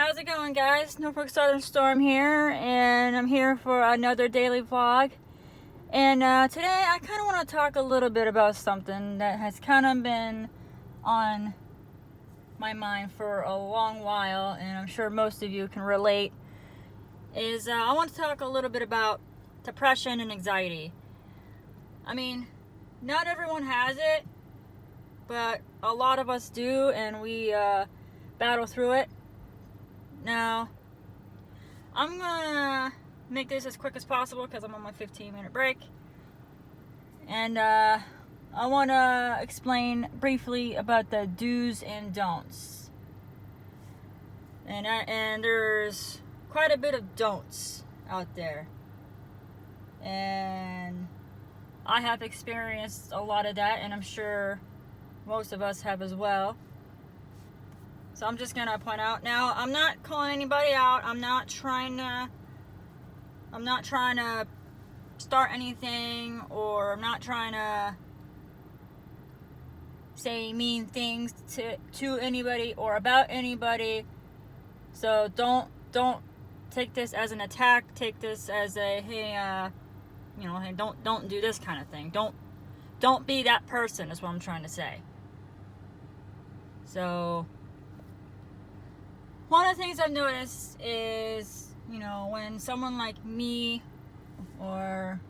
How's it going, guys? Norfolk Southern Storm here, and I'm here for another daily vlog. And today I kind of want to talk a little bit about something that has kind of been on my mind for a long while, and I'm sure most of you can relate. I want to talk a little bit about depression and anxiety. I mean, not everyone has it, but a lot of us do, and we battle through it. Now, I'm gonna make this as quick as possible because I'm on my 15-minute break. And I want to explain briefly about the do's and don'ts. And there's quite a bit of don'ts out there. And I have experienced a lot of that, and I'm sure most of us have as well. So I'm just gonna point out. Now, I'm not calling anybody out. I'm not trying to start anything, or I'm not trying to say mean things to anybody or about anybody. So don't take this as an attack. Take this as a hey, don't do this kind of thing. Don't be that person is what I'm trying to say. So one of the things I've noticed is, when someone like me or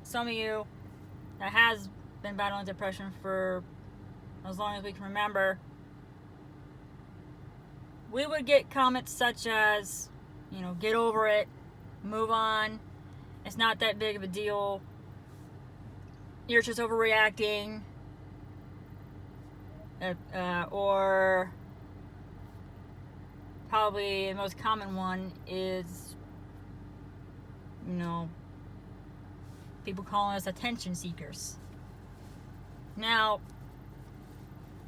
some of you that has been battling depression for as long as we can remember, we would get comments such as, get over it, move on, it's not that big of a deal, you're just overreacting, or probably the most common one is, people calling us attention seekers. Now,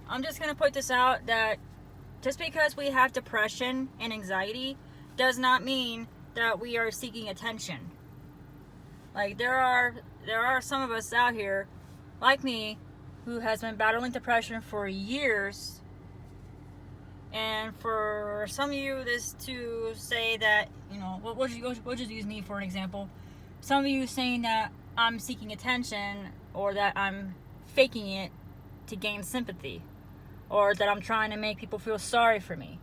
I'm just going to put this out that just because we have depression and anxiety does not mean that we are seeking attention. Like, there are some of us out here, like me, who has been battling depression for years. And for some of you, this to say that, we'll just use me for an example. Some of you saying that I'm seeking attention, or that I'm faking it to gain sympathy, or that I'm trying to make people feel sorry for me.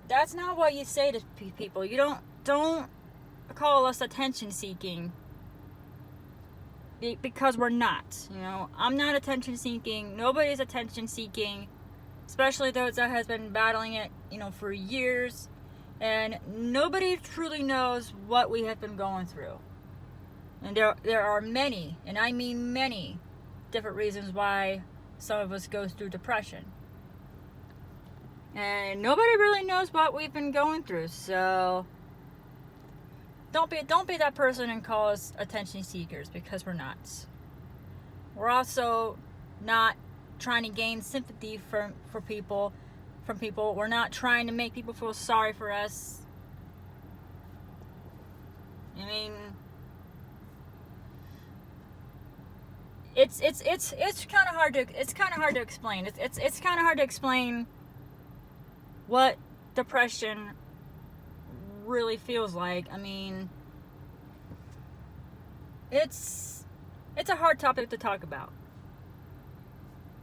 That's not what you say to people. You don't call us attention seeking, because we're not. I'm not attention seeking. Nobody's attention seeking, especially those that has been battling it, for years. And nobody truly knows what we have been going through. And there are many, and I mean many, different reasons why some of us go through depression. And nobody really knows what we've been going through. So don't be that person and call us attention seekers, because we're not. We're also not trying to gain sympathy from people. We're not trying to make people feel sorry for us. I mean, it's kind of hard to explain. It's kind of hard to explain what depression really feels like. I mean, it's a hard topic to talk about,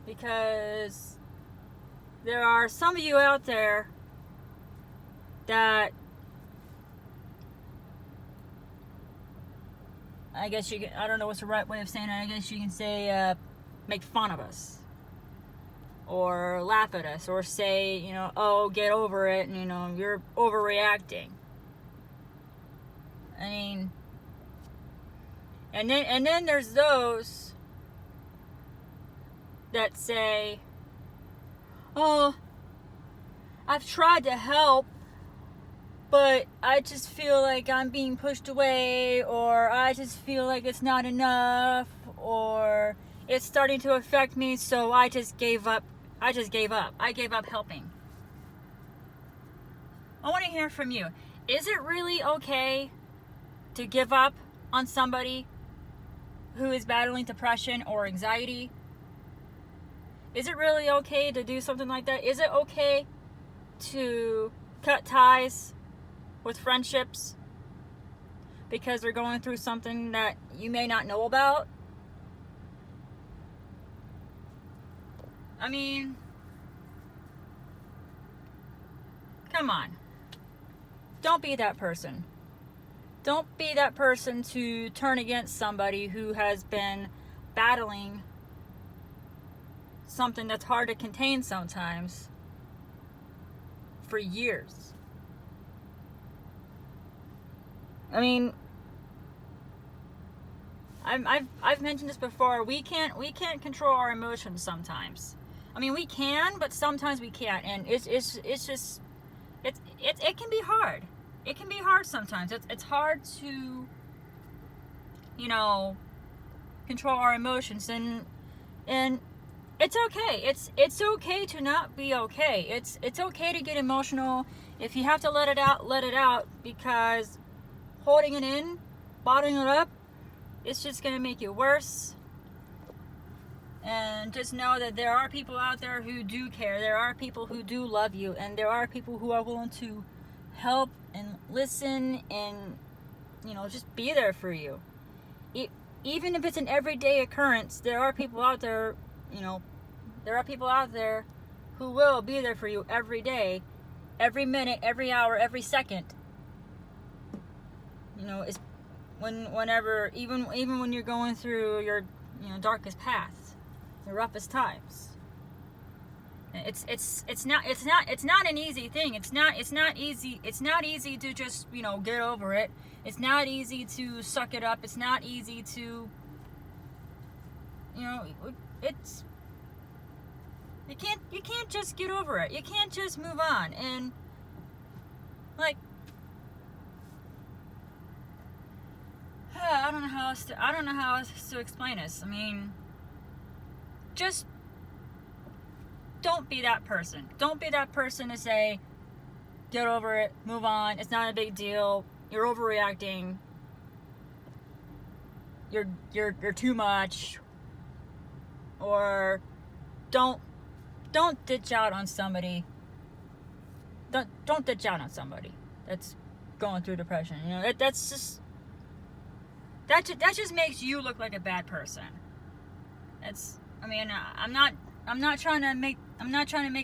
because there are some of you out there that I don't know what's the right way of saying it. I guess you can say make fun of us, or laugh at us, or say, oh, get over it, and you're overreacting. I mean, and then there's those that say, oh, I've tried to help, but I just feel like I'm being pushed away, or I just feel like it's not enough, or it's starting to affect me, so I just gave up. I gave up helping. I want to hear from you. Is it really okay to give up on somebody who is battling depression or anxiety? Is it really okay to do something like that? Is it okay to cut ties with friendships because they're going through something that you may not know about? I mean, come on. Don't be that person. Don't be that person to turn against somebody who has been battling something that's hard to contain sometimes for years. I mean, I've mentioned this before. We can't control our emotions sometimes. I mean, we can, but sometimes we can't, and it's just it can be hard. It can be hard sometimes. It's hard to, you know, control our emotions, and it's okay. It's okay to not be okay. It's okay to get emotional. If you have to let it out, because holding it in, bottling it up, it's just gonna make you worse. And just know that there are people out there who do care. There are people who do love you, and there are people who are willing to help and listen and, you know, just be there for you. Even if it's an everyday occurrence, there are people out there, you know, there are people out there who will be there for you every day, every minute, every hour, every second. You know, it's whenever, even when you're going through your, you know, darkest paths, the roughest times. It's not an easy thing. It's not easy to just, you know, get over it. It's not easy to suck it up. It's not easy to, you know, you can't just get over it. You can't just move on. And like, I don't know how else to explain this. I mean, just don't be that person. Don't be that person to say, get over it, move on, it's not a big deal, you're overreacting, you're too much. Or don't ditch out on somebody. Don't ditch out on somebody that's going through depression. You know, that just makes you look like a bad person. I'm not trying to make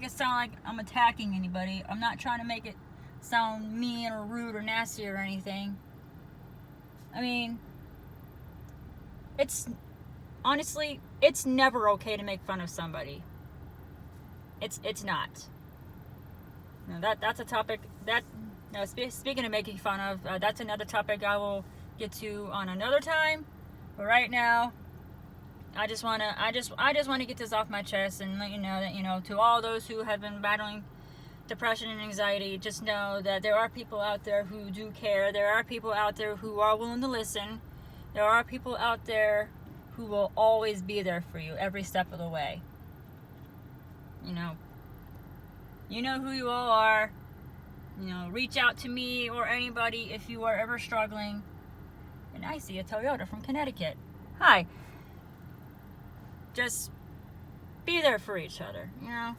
it sound like I'm attacking anybody. I'm not trying to make it sound mean or rude or nasty or anything. I mean, honestly, it's never okay to make fun of somebody. It's not. Now that's a topic that, you know, speaking of making fun of, that's another topic I will get to on another time. But right now, I just want to get this off my chest and let you know that, you know, to all those who have been battling depression and anxiety, just know that there are people out there who do care. There are people out there who are willing to listen. There are people out there who will always be there for you every step of the way. You know who you all are. You know, reach out to me or anybody if you are ever struggling. And I see a Toyota from Connecticut. Hi. Just be there for each other, you know.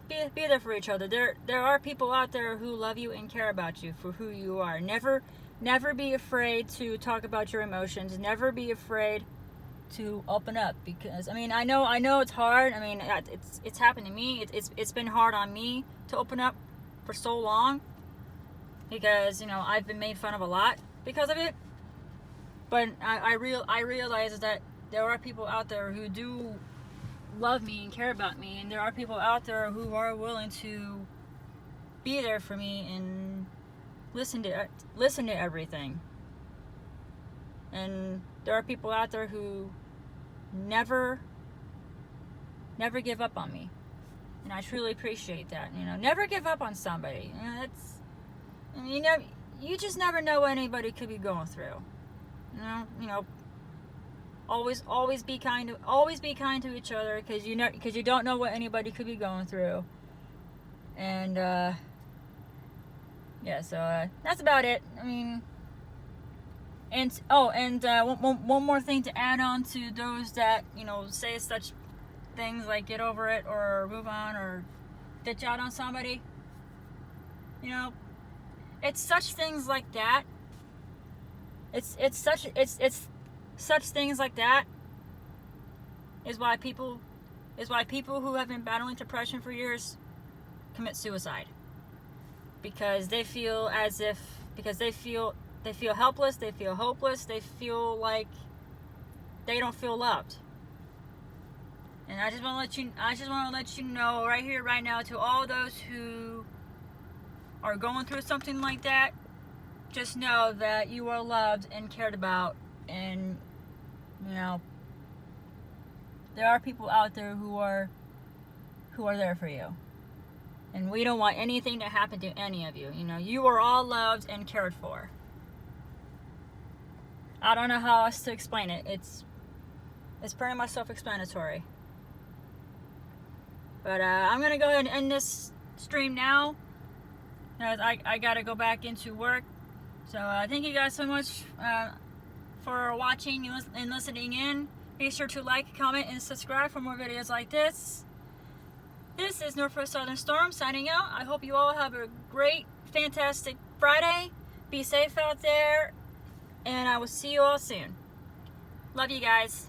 Be there for each other. There are people out there who love you and care about you for who you are. Never be afraid to talk about your emotions. Never be afraid to open up, because I know it's hard. I mean, it's happened to me. It's been hard on me to open up for so long, because, you know, I've been made fun of a lot because of it. But I realize that there are people out there who do love me and care about me, and there are people out there who are willing to be there for me and listen to everything. And there are people out there who never give up on me, and I truly appreciate that. You know, never give up on somebody. You know, you just never know what anybody could be going through. You know. Always be kind to each other, because you don't know what anybody could be going through. And yeah, so that's about it. I mean, one more thing to add on to those that, you know, say such things like get over it or move on or ditch out on somebody. You know, it's such things like that. It's such things like that is why people who have been battling depression for years commit suicide. Because they feel they feel helpless, they feel hopeless, they feel like they don't feel loved. And I just want to let you know right here, right now, to all those who are going through something like that, just know that you are loved and cared about, and you know there are people out there who are there for you. And we don't want anything to happen to any of you. You know, you are all loved and cared for. I don't know how else to explain it. It's pretty much self-explanatory. But I'm going to go ahead and end this stream now. I got to go back into work. So thank you guys so much for watching and listening in. Be sure to like, comment, and subscribe for more videos like this. This is Northwest Southern Storm signing out. I hope you all have a great, fantastic Friday. Be safe out there. And I will see you all soon. Love you guys.